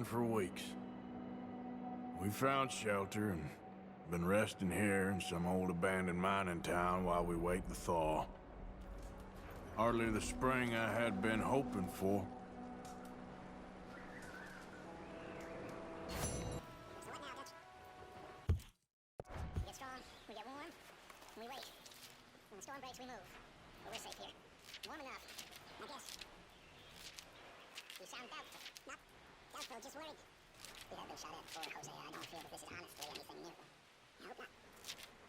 running for weeks. We found shelter and been resting here in some old abandoned mining town while we wait the thaw. Hardly the spring I had been hoping for. So what now, Dutch? We get strong, we get warm, and we wait. When the storm breaks, we move. But we're safe here. Warm enough, I guess. You sound doubtful. Not doubtful, just worried. We have been shot at before, Jose. I don't feel that this is honestly anything new. I hope not.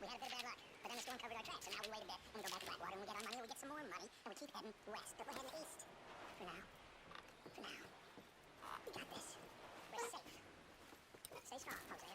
We had a bit of bad luck, but then the storm covered our tracks, so now we wait a bit, and we go back to Blackwater, and we get our money, and we get some more money, and we keep heading west. But we're heading east. For now. For now. We got this. We're safe. Stay strong, Jose.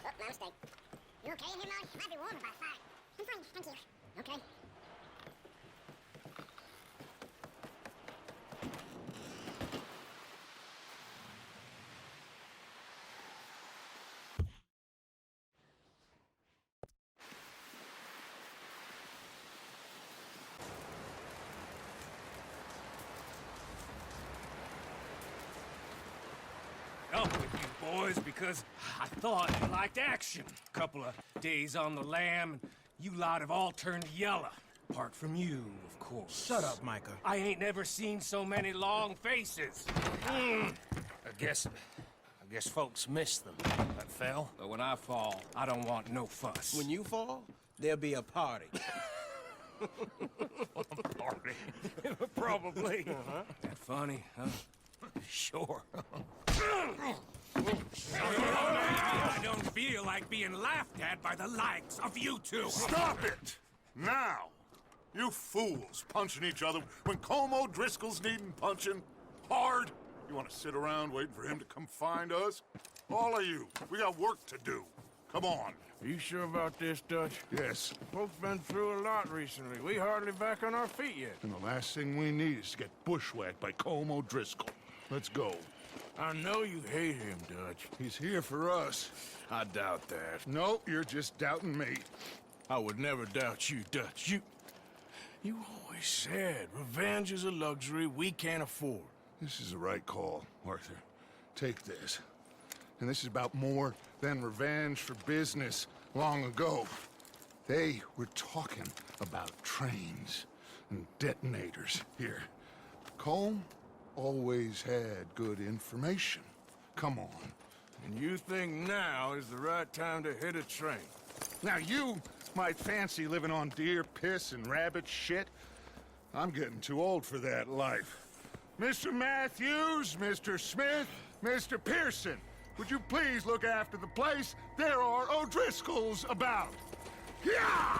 Oh, my mistake. You okay in here, Molly? Might be warm by 5. I'm fine, thank you. Okay. Up with you boys because I thought you liked action. Couple of days on the lam, and you lot have all turned yellow. Apart from you, of course. Shut up, Micah. I ain't never seen so many long faces. I guess folks miss them. That fell. But when I fall, I don't want no fuss. When you fall, there'll be a party. Party. Probably. That funny, huh? Sure. I don't feel like being laughed at by the likes of you two. Stop it! Now! You fools punching each other when Como Driscoll's needing punching hard. You want to sit around waiting for him to come find us? All of you, we got work to do. Come on. Are you sure about this, Dutch? Yes. Folks been through a lot recently. We hardly back on our feet yet. And the last thing we need is to get bushwhacked by Como Driscoll. Let's go. I know you hate him, Dutch. He's here for us. I doubt that. No, you're just doubting me. I would never doubt you, Dutch. You always said revenge is a luxury we can't afford. This is the right call, Arthur. Take this. And this is about more than revenge for business long ago. They were talking about trains and detonators here. Colm always had good information. Come on. And you think now is the right time to hit a train? Now you might fancy living on deer piss and rabbit shit. I'm getting too old for that life. Mr. Matthews, Mr. Smith, Mr. Pearson, would you please look after the place? There are O'Driscolls about. Yeah!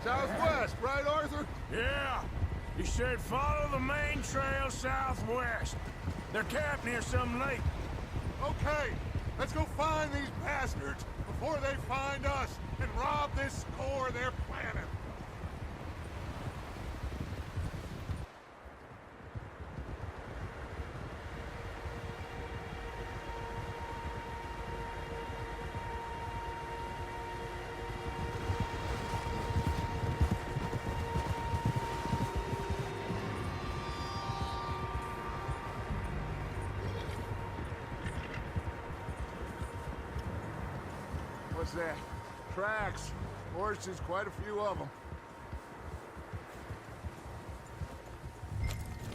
Southwest, right, Arthur? Yeah. He said follow the main trail southwest. They're camped near some lake. Okay, let's go find these bastards before they find us and rob this core they're planning. What's that? Tracks. Horses, quite a few of them.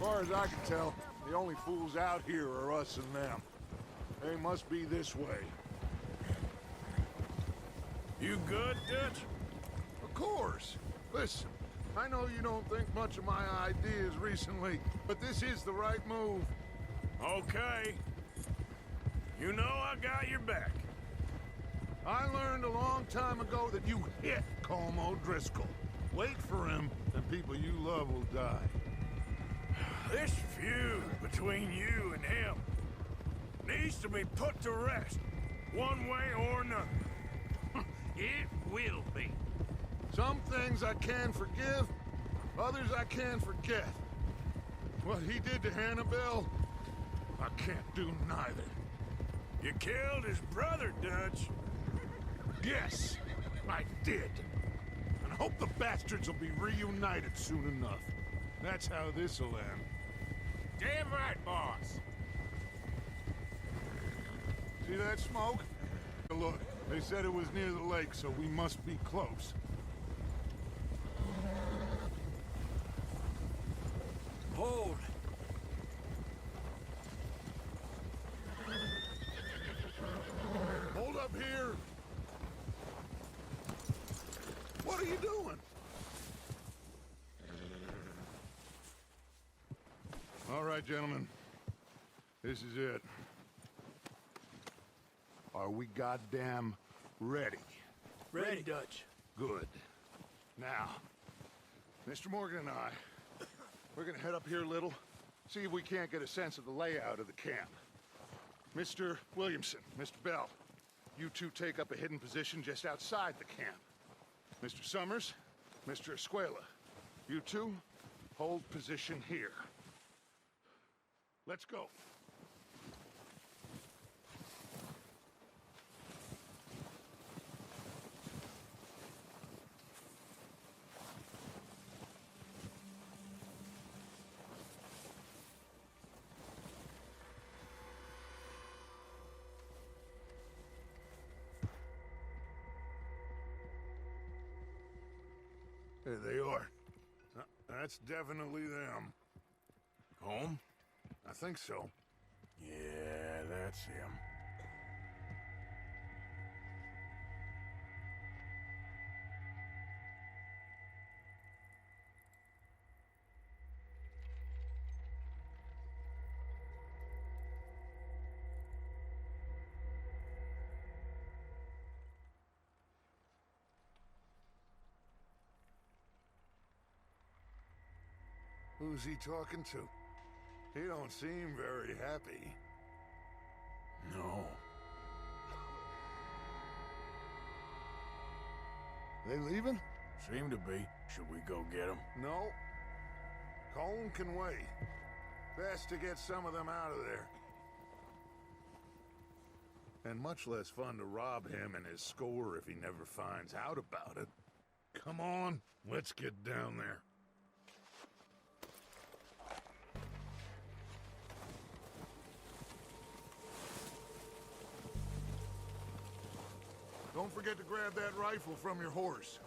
far as I can tell, the only fools out here are us and them. They must be this way. You good, Dutch? Of course. Listen, I know you don't think much of my ideas recently, but this is the right move. Okay. You know I got your back. I learned a long time ago that you hit Colm O'Driscoll. Wait for him, and people you love will die. This feud between you and him needs to be put to rest, one way or another. It will be. Some things I can forgive, others I can forget. What he did to Hannibal, I can't do neither. You killed his brother, Dutch. Yes, I did. And I hope the bastards will be reunited soon enough. That's how this'll end. Damn right, boss. See that smoke? Look, they said it was near the lake, so we must be close. Hold. Hold up here! What are you doing? All right, gentlemen. This is it. Are we goddamn ready? Ready, Dutch. Good. Now, Mr. Morgan and I, we're gonna head up here a little, see if we can't get a sense of the layout of the camp. Mr. Williamson, Mr. Bell, you two take up a hidden position just outside the camp. Mr. Summers, Mr. Escuela, you two hold position here. Let's go. There they are. That's definitely them. Home? I think so. Yeah, that's him. Who's he talking to? He don't seem very happy. No. They leaving? Seem to be. Should we go get him? No. Colm can wait. Best to get some of them out of there. And much less fun to rob him and his score if he never finds out about it. Come on, let's get down there. Don't forget to grab that rifle from your horse.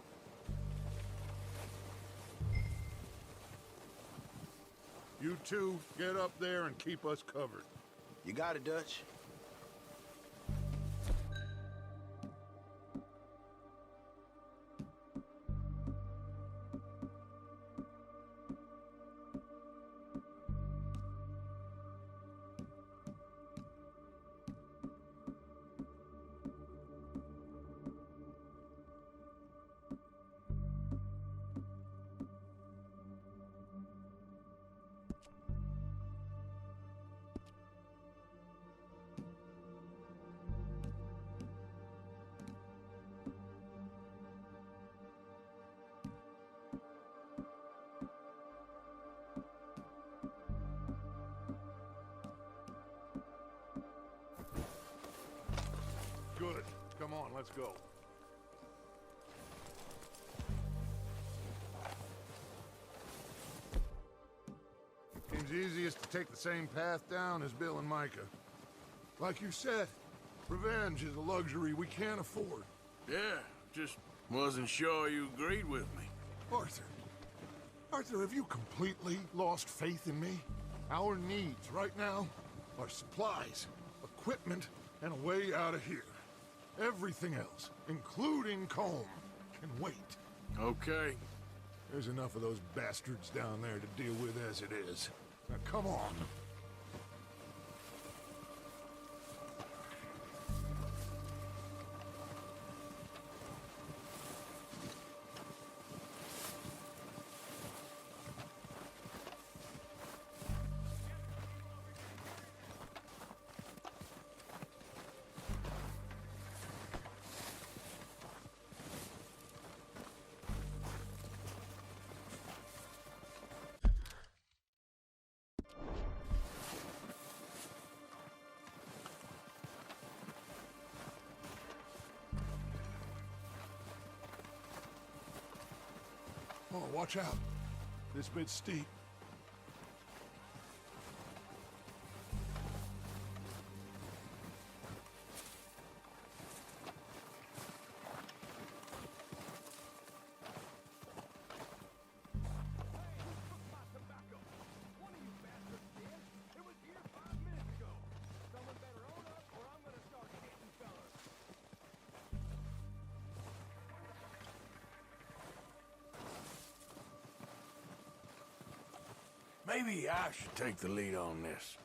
You two, get up there and keep us covered. You got it, Dutch. Good. Come on, let's go. Seems easiest to take the same path down as Bill and Micah. Like you said, revenge is a luxury we can't afford. Yeah, just wasn't sure you agreed with me. Arthur, Arthur, have you completely lost faith in me? Our needs right now are supplies, equipment, and a way out of here. Everything else, including Colm, can wait. Okay. There's enough of those bastards down there to deal with as it is. Now come on. Oh, watch out. This bit's steep. Maybe I should take the lead on this.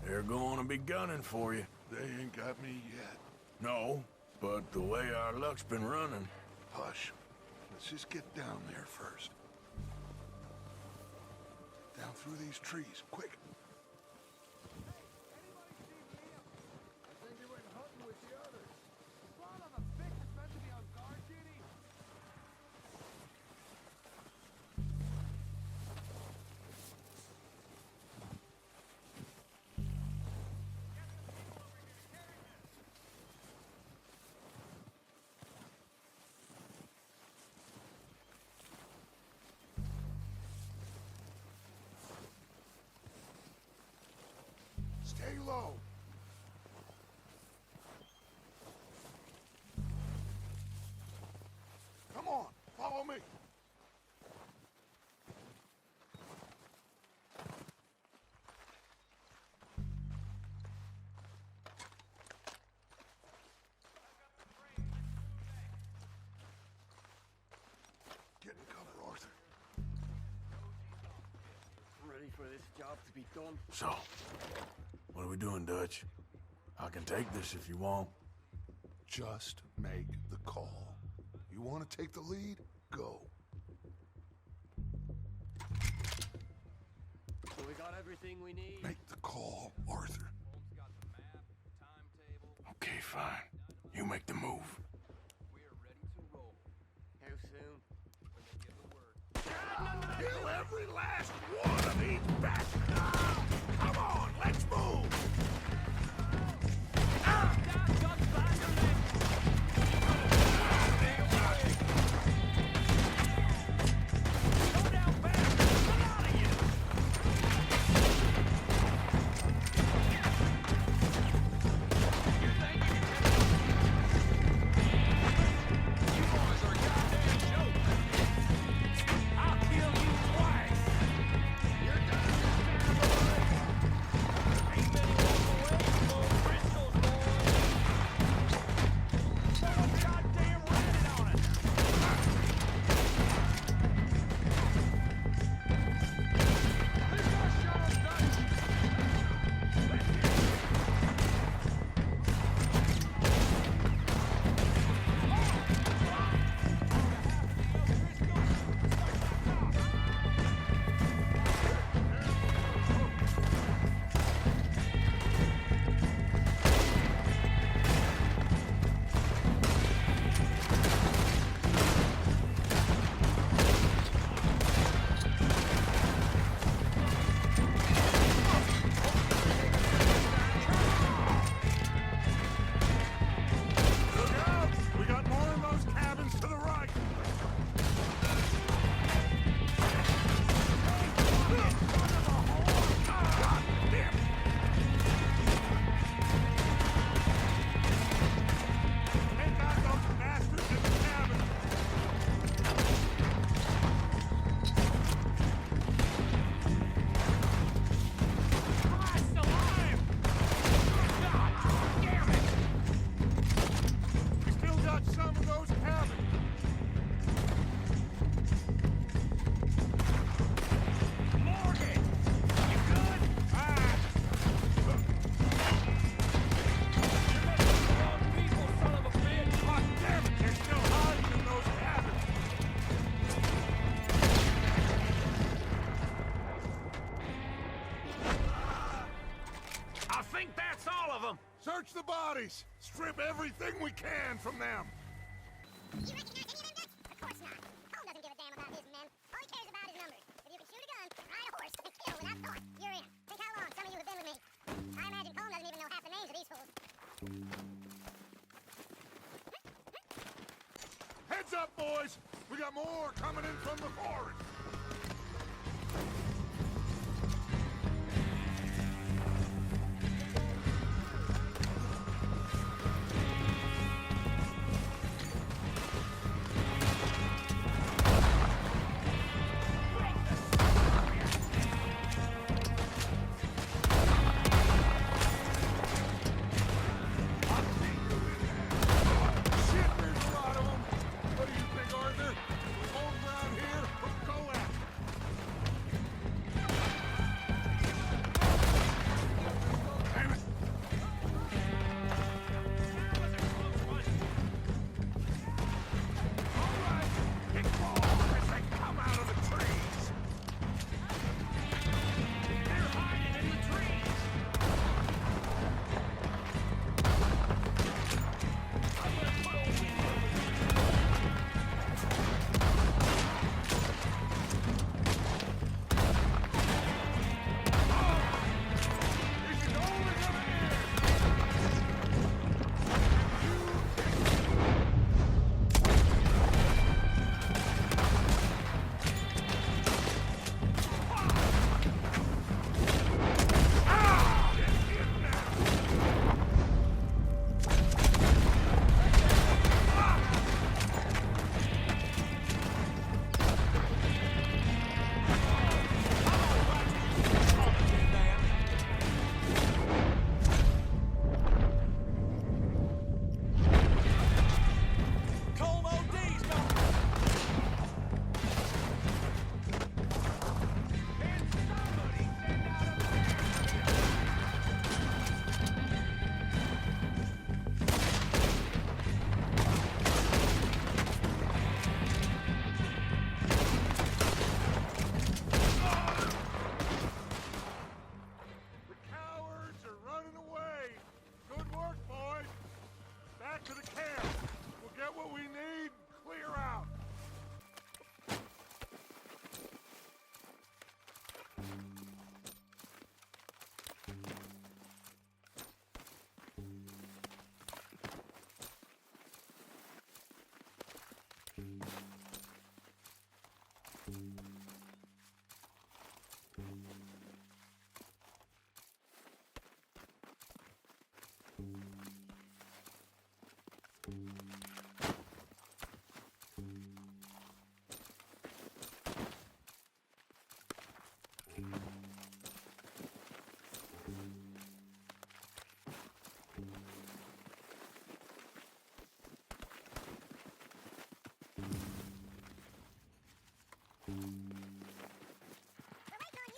They're going to be gunning for you. They ain't got me yet. No, but the way our luck's been running... Hush. Let's just get down there first. Down through these trees, quick. Stay low. Come on, follow me. Get in cover, Arthur. Ready for this job to be done? So, what are we doing, Dutch? I can take this if you want. Just make the call. You want to take the lead? Go. So we got everything we need? Make the call, Arthur. Okay, fine. You make the move. We're ready to roll. How soon? When they give the word. Kill every last one of these bastards! Come on, let's move! I'll kill you twice! You're done. place! Strip everything we can from them! You recognize any of them guts? Of course not. Cole doesn't give a damn about his men. All he cares about is numbers. If you can shoot a gun, ride a horse, and kill without thought, you're in. Think how long some of you have been with me. I imagine Cole doesn't even know half the names of these fools. Heads up, boys! We got more coming in from the forest!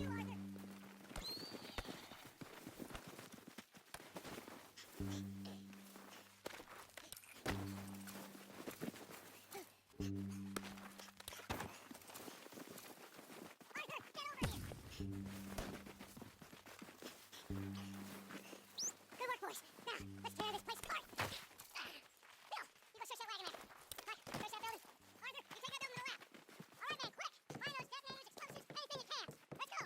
We're waiting on you, Arthur. Arthur, get over here! Good work, boys. Now, let's tear this place apart. Bill, you go search that wagon there. Huck, search that building. Arthur, you take that building to the left. All right, man, quick! Find those detonators, explosives, anything you can. Let's go!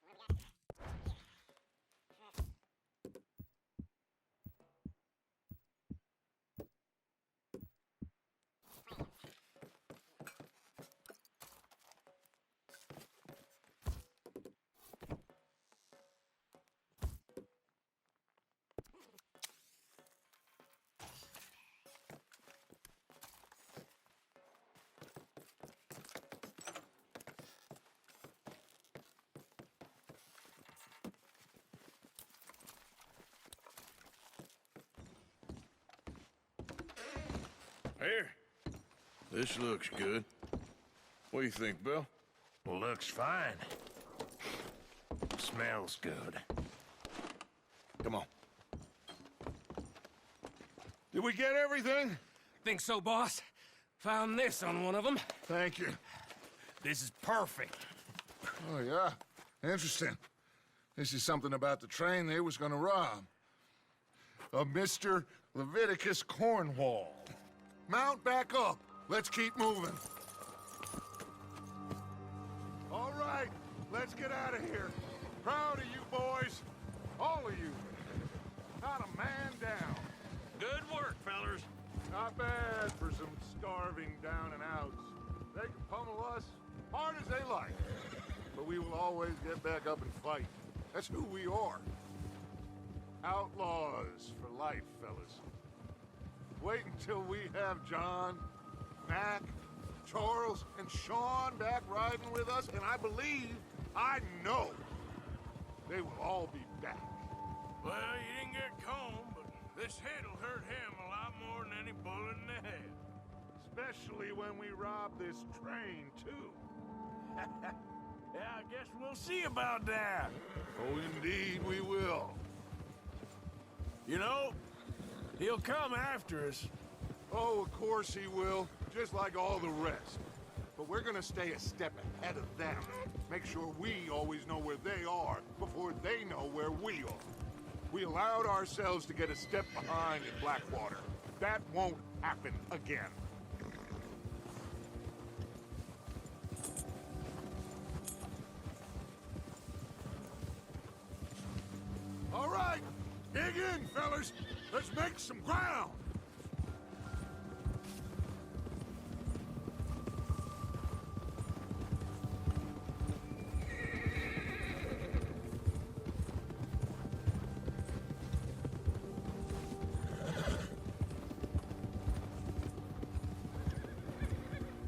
What do we got? Here. This looks good. What do you think, Bill? Looks fine. Smells good. Come on. Did we get everything? Think so, boss? Found this on one of them. Thank you. This is perfect. Oh, yeah? Interesting. This is something about the train they was gonna rob. A Mr. Leviticus Cornwall. Mount back up. Let's keep moving. All right, let's get out of here. Proud of you boys. All of you. Not a man down. Good work, fellers. Not bad for some starving down and outs. They can pummel us hard as they like. But we will always get back up and fight. That's who we are. Outlaws for life, fellas. Wait until we have John, Mac, Charles, and Sean back riding with us, and I know, they will all be back. Well, you didn't get Combe, but this hit'll hurt him a lot more than any bullet in the head. Especially when we rob this train, too. Yeah, I guess we'll see about that. Oh, indeed we will. You know, he'll come after us. Oh, of course he will, just like all the rest. But we're gonna stay a step ahead of them. Make sure we always know where they are before they know where we are. We allowed ourselves to get a step behind in Blackwater. That won't happen again. All right, dig in, fellas. Let's make some ground.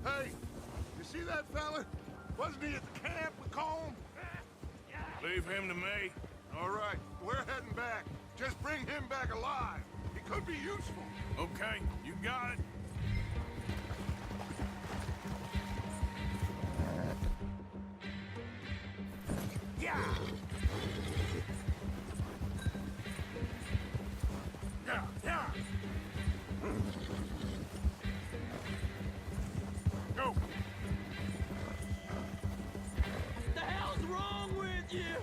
Hey, you see that fella? Wasn't he at the camp with Colm? Leave him to me. All right, we're heading back. Just bring him back alive. He could be useful. Okay, you got it. Yeah! Yeah, yeah. Go. The hell's wrong with you?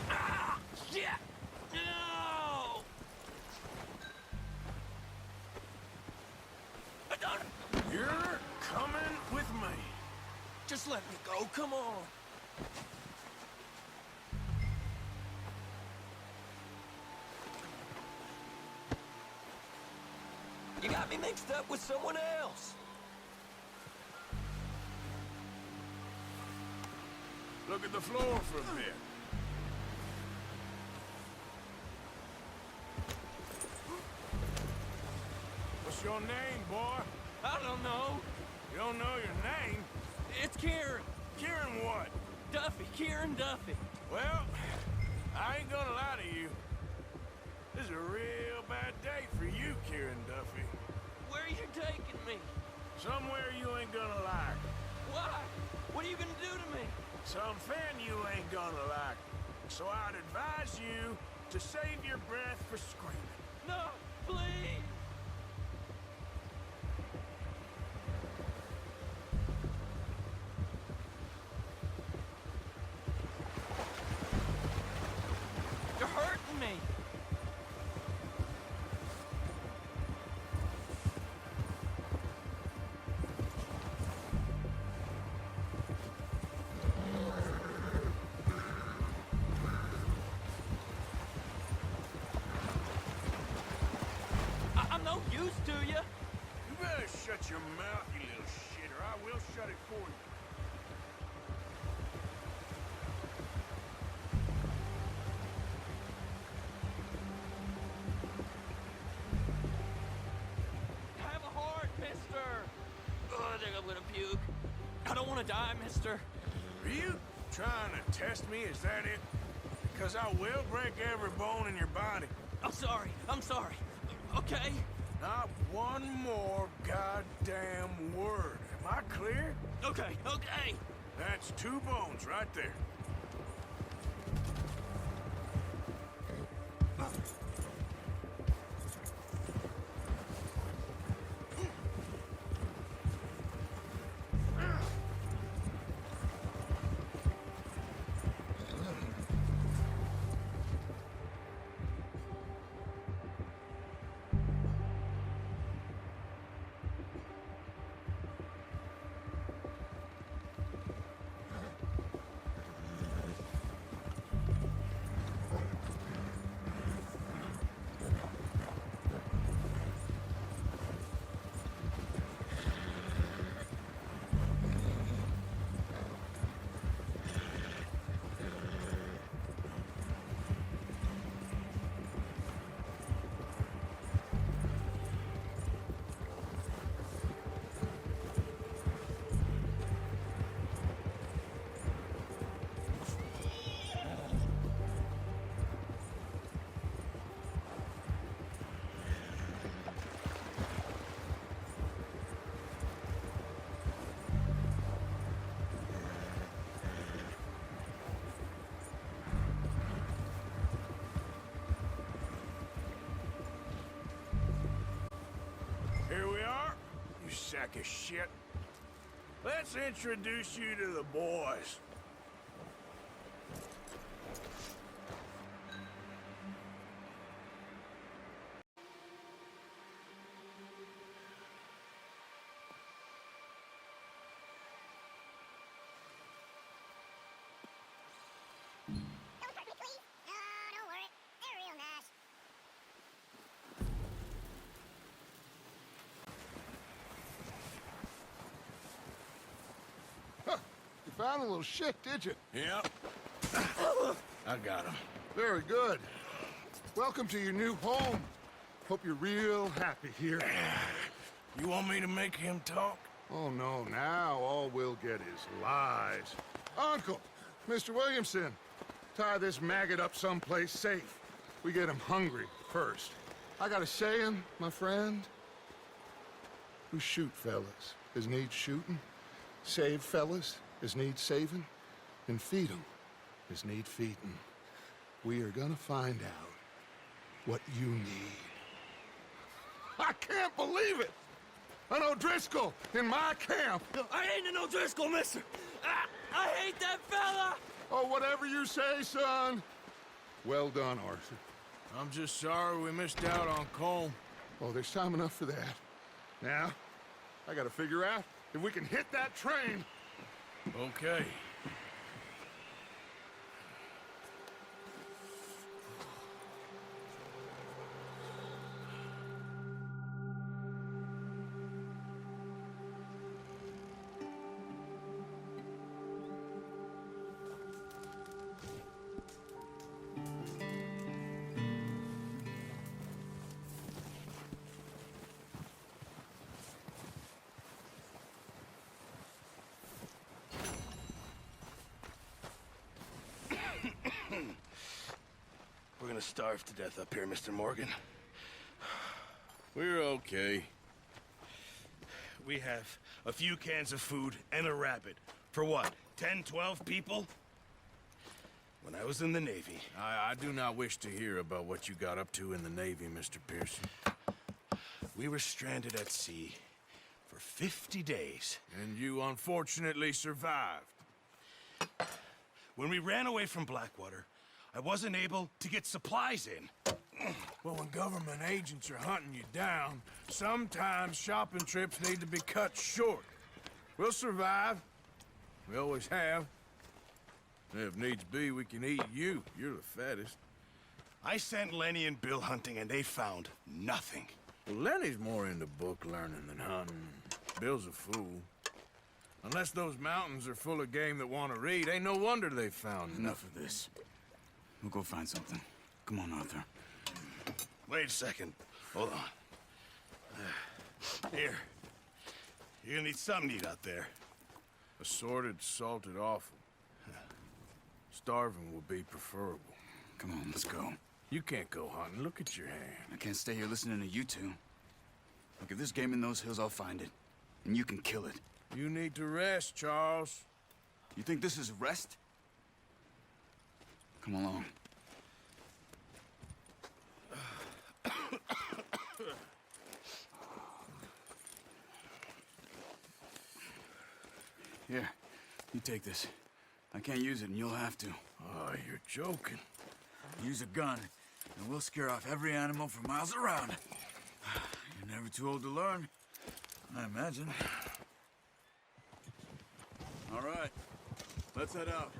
Ah! Shit! No! I don't... You're coming with me. Just let me go, come on. You got me mixed up with someone else. Look at the floor for a bit. What's your name, boy? I don't know. You don't know your name? It's Kieran. Kieran what? Duffy. Kieran Duffy. Well, I ain't gonna lie to you. This is a real bad day for you, Kieran Duffy. Where are you taking me? Somewhere you ain't gonna like. Why? What are you gonna do to me? Something you ain't gonna like. So I'd advise you to save your breath for screaming. No, please. You're hurting me. I'm no use to you. You better shut your mouth, you little shit, or I will shut it for you. Have a heart, mister. Oh, I think I'm gonna puke. I don't want to die, mister. Are you trying to test me? Is that it? Because I will break every bone in your body. I'm sorry. I'm sorry. Okay? Not one more goddamn word. Am I clear? Okay, okay. That's 2 bones right there. sack of shit. Let's introduce you to the boys. Don't hurt me, please. No, don't worry. They're real nice. Huh. You found a little shit, did you? Yep. I got him. Very good. Welcome to your new home. Hope you're real happy here. You want me to make him talk? Oh, no, now all we'll get is lies. Uncle, Mr. Williamson, tie this maggot up someplace safe. We get him hungry first. I got a saying, my friend. We shoot fellas as need shooting, save fellas as need saving, and feed 'em as need feeding. We are gonna find out what you need. I can't believe it! An O'Driscoll in my camp! I ain't an O'Driscoll, mister! I hate that fella! Oh, whatever you say, son. Well done, Arthur. I'm just sorry we missed out on Colm. Oh, there's time enough for that. Now, I gotta figure out if we can hit that train. Okay. We're gonna starve to death up here, Mr. Morgan. We're okay. We have a few cans of food and a rabbit. For what, 10, 12 people? When I was in the Navy... I do not wish to hear about what you got up to in the Navy, Mr. Pearson. We were stranded at sea for 50 days. And you unfortunately survived. When we ran away from Blackwater, I wasn't able to get supplies in. Well, when government agents are hunting you down, sometimes shopping trips need to be cut short. We'll survive. We always have. If needs be, we can eat you. You're the fattest. I sent Lenny and Bill hunting, and they found nothing. Well, Lenny's more into book learning than hunting. Bill's a fool. Unless those mountains are full of game that want to read, ain't no wonder they found Enough of this. We'll go find something. Come on, Arthur. Wait a second. Hold on. Here. You're gonna need something to eat out there. Assorted, salted offal. Starving would be preferable. Come on, let's go. You can't go hunting. Look at your hand. I can't stay here listening to you two. Look, if there's game in those hills, I'll find it. And you can kill it. You need to rest, Charles. You think this is rest? Come along. Here, you take this. I can't use it, and you'll have to. Oh, you're joking. Use a gun, and we'll scare off every animal for miles around. You're never too old to learn, I imagine. All right, let's head out.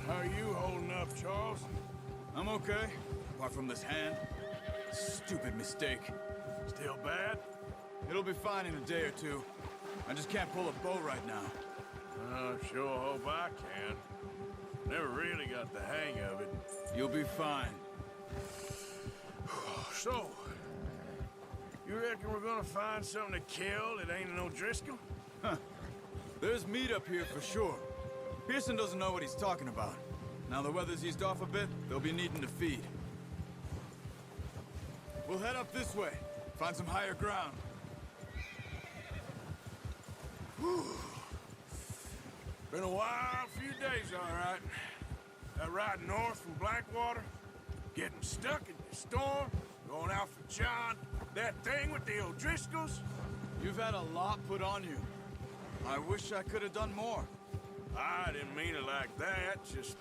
How are you holding up, Charles? I'm okay, apart from this hand. Stupid mistake. Still bad? It'll be fine in a day or two. I just can't pull a bow right now. Sure hope I can. Never really got the hang of it. You'll be fine. So, you reckon we're gonna find something to kill that ain't an O'Driscoll? There's meat up here for sure. Pearson doesn't know what he's talking about. Now the weather's eased off a bit, they'll be needing to feed. We'll head up this way. Find some higher ground. Been a wild few days, all right. That riding north from Blackwater? Getting stuck in the storm? Going out for John? That thing with the O'Driscolls? You've had a lot put on you. I wish I could have done more. I didn't mean it like that, just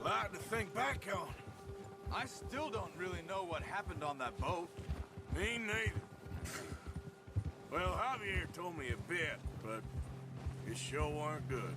a lot to think back on. I still don't really know what happened on that boat. Me neither. Well, Javier told me a bit, but it sure weren't good.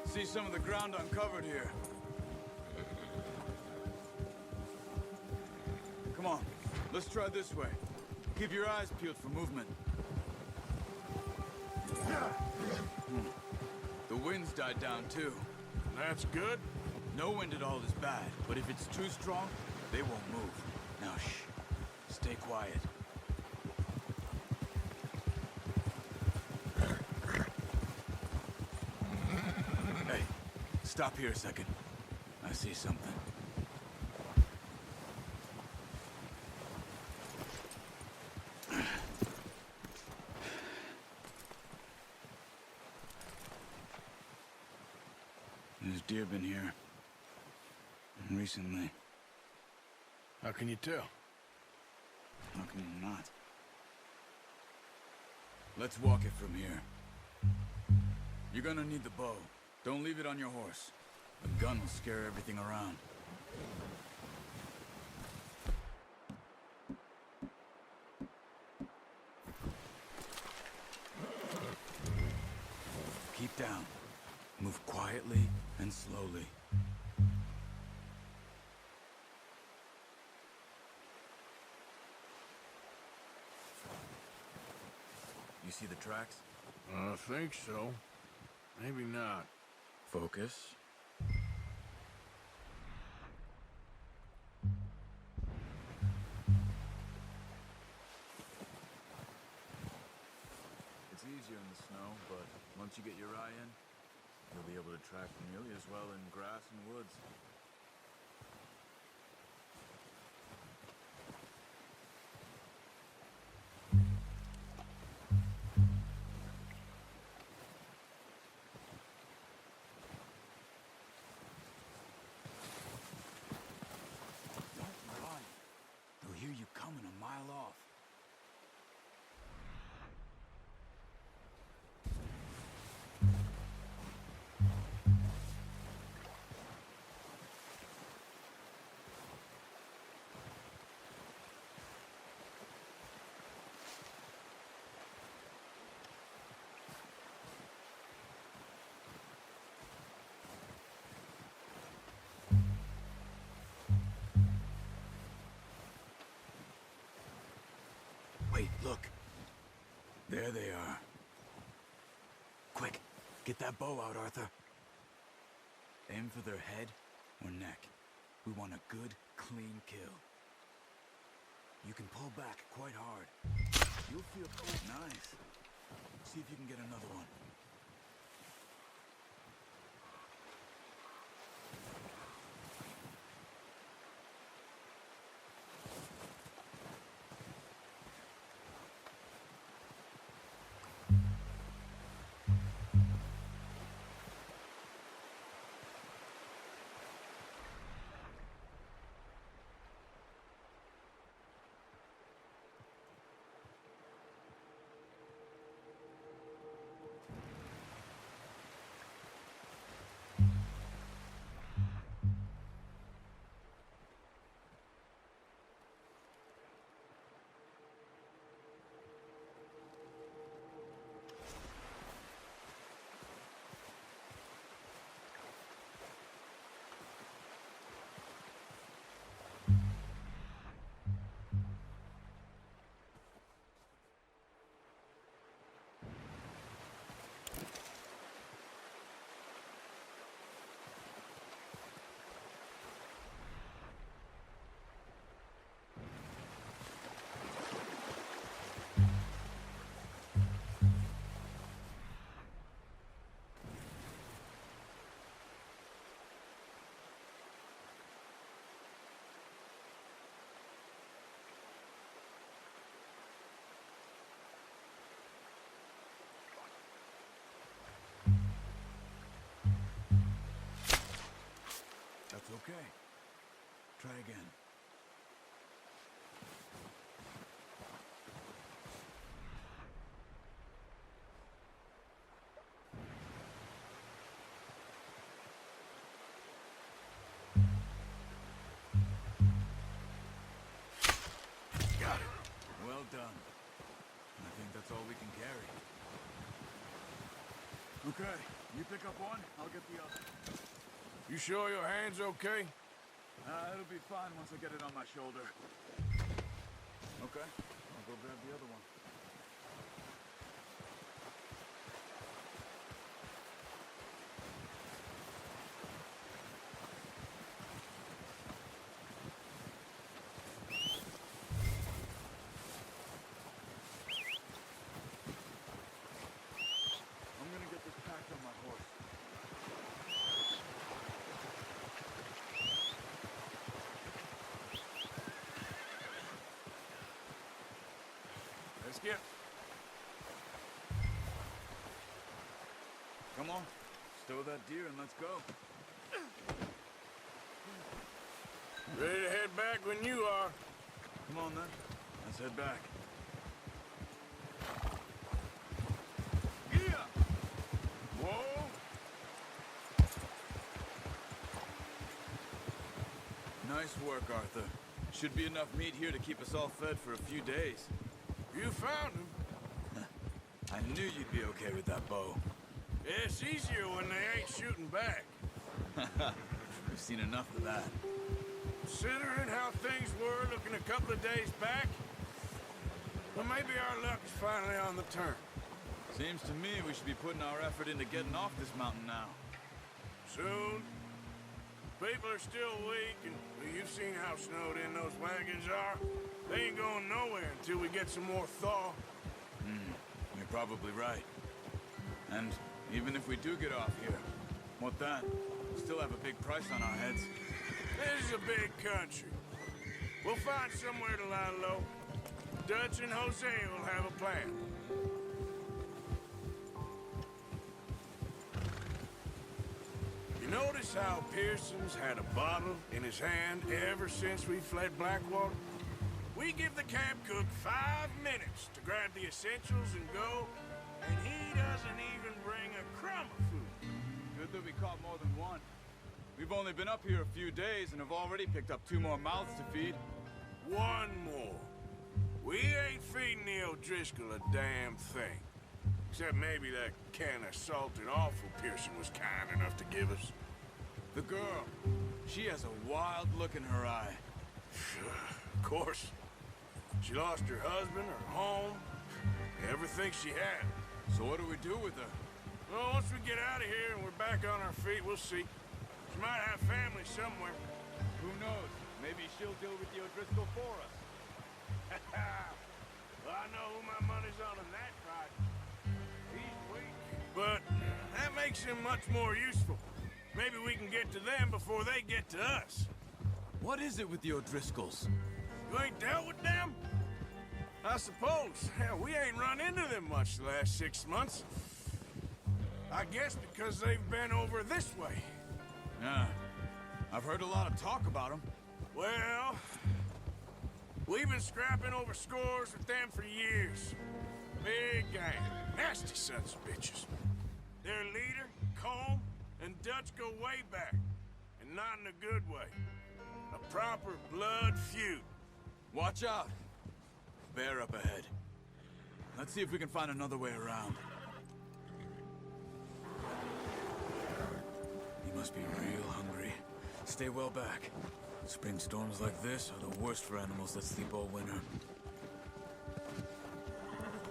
See some of the ground uncovered here. Come on, let's try this way. Keep your eyes peeled for movement. The wind's died down too. That's good. No wind at all is bad, but if it's too strong, they won't move. Now shh, stay quiet. Hey, stop here a second. I see something. There's deer been here. Recently. How can you tell? How can you not? Let's walk it from here. You're gonna need the bow. Don't leave it on your horse. The gun will scare everything around. Keep down. Move quietly and slowly. You see the tracks? I think so. Maybe not. Focus. It's easier in the snow, but once you get your eye in, you'll be able to track nearly as well in grass and woods. Don't run. They'll hear you coming a mile off. Wait, look. There they are. Quick, get that bow out, Arthur. Aim for their head or neck. We want a good, clean kill. You can pull back quite hard. You'll feel nice. See if you can get another one. Try again. Got it. Well done. I think that's all we can carry. Okay, you pick up one, I'll get the other. You sure your hand's okay? It'll be fine once I get it on my shoulder. Okay, I'll go grab the other one. I'm gonna get this packed on my horse. Let's get... Come on, stow that deer and let's go. Ready to head back when you are. Come on then, let's head back. Yeah! Whoa! Nice work, Arthur. Should be enough meat here to keep us all fed for a few days. You found him. I knew you'd be okay with that bow. It's easier when they ain't shooting back. We've seen enough of that. Considering how things were looking a couple of days back, well, maybe our luck is finally on the turn. Seems to me we should be putting our effort into getting off this mountain now. Soon. People are still weak, and well, you've seen how snowed in those wagons are. They ain't going nowhere until we get some more thaw. You're probably right. And even if we do get off here, what then? We still have a big price on our heads. This is a big country. We'll find somewhere to lie low. Dutch and Jose will have a plan. You notice how Pearson's had a bottle in his hand ever since we fled Blackwater? We give the camp cook 5 minutes to grab the essentials and go, and he doesn't even bring a crumb of food. Good that we caught more than one. We've only been up here a few days and have already picked up 2 more mouths to feed. One more. We ain't feeding the O'Driscoll a damn thing. Except maybe that can of salted offal Pearson was kind enough to give us. The girl, she has a wild look in her eye. Of course. She lost her husband, her home, everything she had. So what do we do with her? Well, once we get out of here and we're back on our feet, we'll see. She might have family somewhere. Who knows? Maybe she'll deal with the O'Driscoll for us. Well, I know who my money's on in that fight. He's weak, but that makes him much more useful. Maybe we can get to them before they get to us. What is it with the O'Driscolls? You ain't dealt with them? I suppose. Hell, we ain't run into them much the last 6 months. I guess because they've been over this way. Yeah, I've heard a lot of talk about them. Well, we've been scrapping over scores with them for years. Big gang. Nasty sons of bitches. Their leader, Combe, and Dutch go way back. And not in a good way. A proper blood feud. Watch out. Bear up ahead. Let's see if we can find another way around. You must be real hungry. Stay well back. Spring storms like this are the worst for animals that sleep all winter.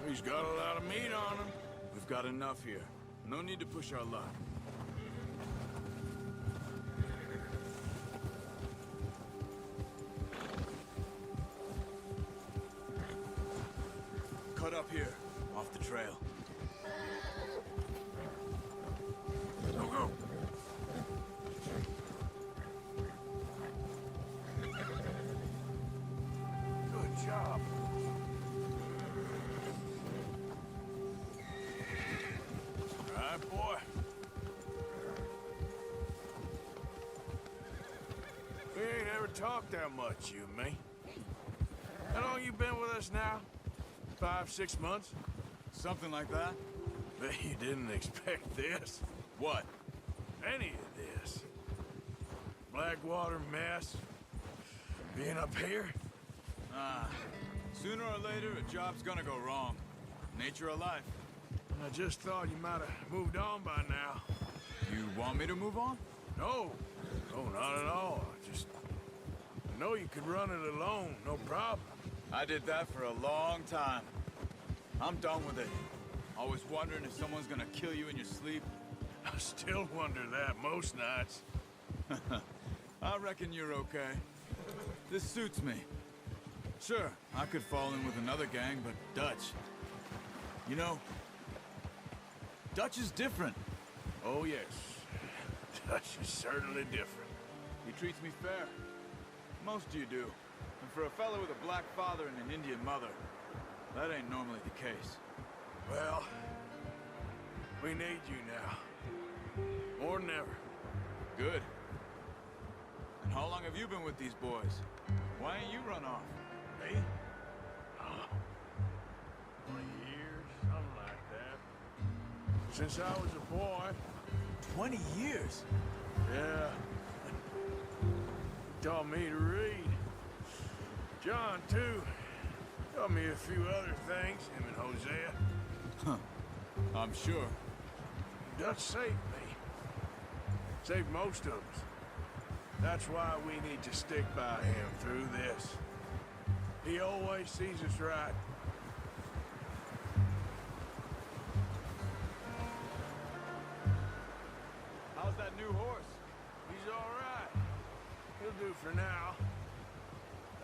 He's got a lot of meat on him. We've got enough here. No need to push our luck. Cut up here, off the trail. Go, go. Good job. All right, boy. We ain't ever talked that much, you and me. How long you been with us now? 5, 6 months? Something like that? Bet you didn't expect this. What? Any of this. Blackwater mess. Being up here? Sooner or later, a job's gonna go wrong. Nature of life. I just thought you might have moved on by now. You want me to move on? No. No, not at all. I know you could run it alone, no problem. I did that for a long time. I'm done with it. Always wondering if someone's gonna kill you in your sleep. I still wonder that most nights. I reckon you're okay. This suits me. Sure, I could fall in with another gang, but Dutch... You know, Dutch is different. Oh, yes. Dutch is certainly different. He treats me fair. Most of you do. And for a fellow with a black father and an Indian mother, that ain't normally the case. Well, we need you now. More than ever. Good. And how long have you been with these boys? Why ain't you run off? Me? Oh, 20 years, something like that. Since I was a boy. 20 years? Yeah. He taught me to read. John, too. Taught me a few other things, him and Hosea. Huh. I'm sure. Dutch saved me. Saved most of us. That's why we need to stick by him through this. He always sees us right. How's that new horse? He's all right. He'll do for now.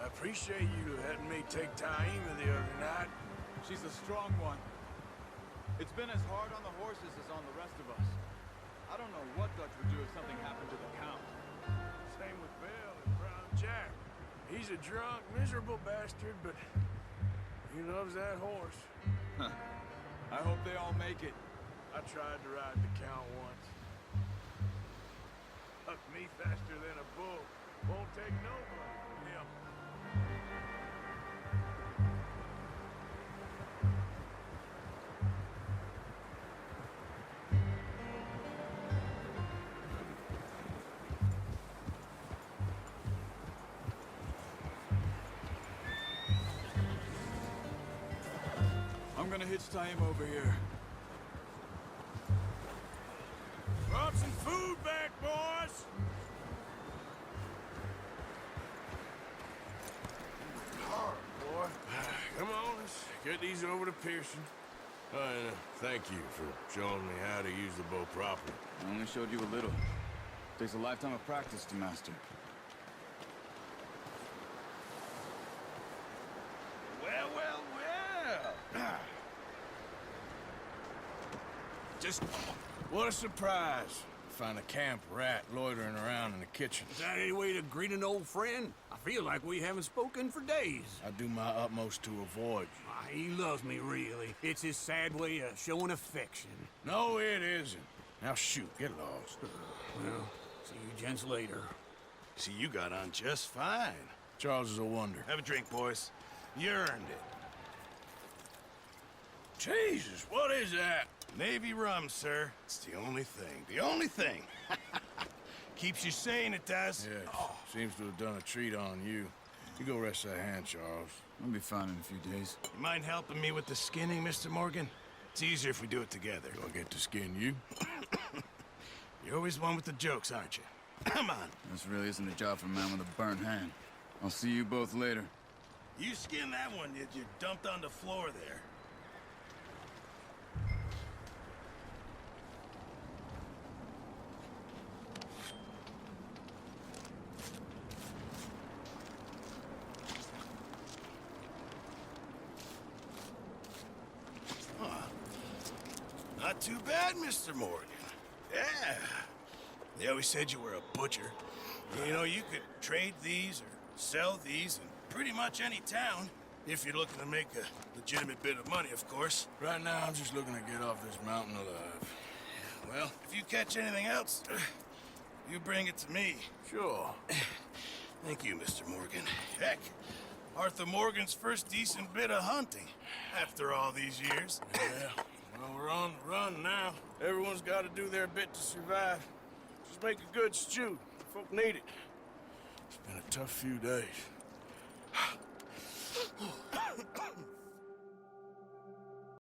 I appreciate you letting me take Taima the other night. She's a strong one. It's been as hard on the horses as on the rest of us. I don't know what Dutch would do if something happened to the Count. Same with Bill and Brown Jack. He's a drunk, miserable bastard, but he loves that horse. Huh. I hope they all make it. I tried to ride the Count once. Huck me faster than a bull. Won't take nobody from him. I'm gonna hitch Taima over here. Brought some food back, boys! Hard, boy. Come on, let's get these over to Pearson. Thank you for showing me how to use the bow properly. I only showed you a little. Takes a lifetime of practice to master. Well, well, well! Just what a surprise. Find a camp rat loitering around in the kitchen. Is that any way to greet an old friend? I feel like we haven't spoken for days. I do my utmost to avoid you. He loves me, really. It's his sad way of showing affection. No, it isn't. Now shoot, get lost. Well, see you gents later. See, you got on just fine. Charles is a wonder. Have a drink, boys. You earned it. Jesus, what is that? Navy rum, sir. It's the only thing. The only thing. Keeps you sane, it does. Yes, seems to have done a treat on you. You go rest that hand, Charles. I'll be fine in a few days. You mind helping me with the skinning, Mr. Morgan? It's easier if we do it together. Do I get to skin you? You're always one with the jokes, aren't you? Come on. This really isn't a job for a man with a burnt hand. I'll see you both later. You skinned that one you dumped on the floor there. Not too bad, Mr. Morgan. Yeah. They always said you were a butcher. You know, you could trade these or sell these in pretty much any town, if you're looking to make a legitimate bit of money, of course. Right now, I'm just looking to get off this mountain alive. Well, if you catch anything else, you bring it to me. Sure. Thank you, Mr. Morgan. Heck, Arthur Morgan's first decent bit of hunting after all these years. Yeah, well, we're on the run now. Everyone's got to do their bit to survive. Just make a good stew. Folk need it. It's been a tough few days.